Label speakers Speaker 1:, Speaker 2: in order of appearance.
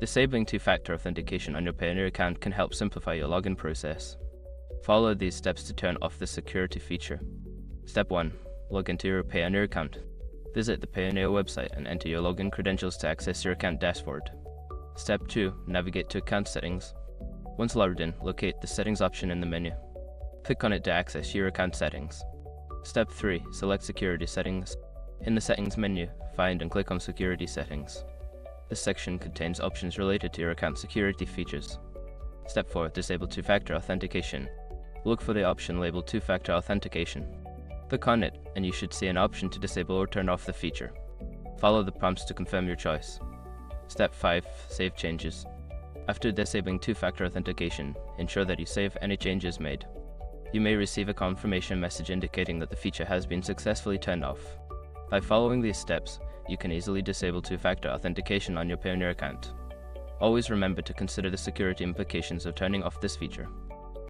Speaker 1: Disabling two-factor authentication on your Payoneer account can help simplify your login process. Follow these steps to turn off the security feature. Step 1. Log into your Payoneer account. Visit the Payoneer website and enter your login credentials to access your account dashboard. Step 2. Navigate to Account Settings. Once logged in, locate the Settings option in the menu. Click on it to access your account settings. Step 3. Select Security Settings. In the Settings menu, find and click on Security Settings. This section contains options related to your account security features. Step 4. Disable two-factor authentication. Look for the option labeled Two-Factor Authentication. Click on it, and you should see an option to disable or turn off the feature. Follow the prompts to confirm your choice. Step 5. Save changes. After disabling two-factor authentication, ensure that you save any changes made. You may receive a confirmation message indicating that the feature has been successfully turned off. By following these steps, you can easily disable two-factor authentication on your Payoneer account. Always remember to consider the security implications of turning off this feature.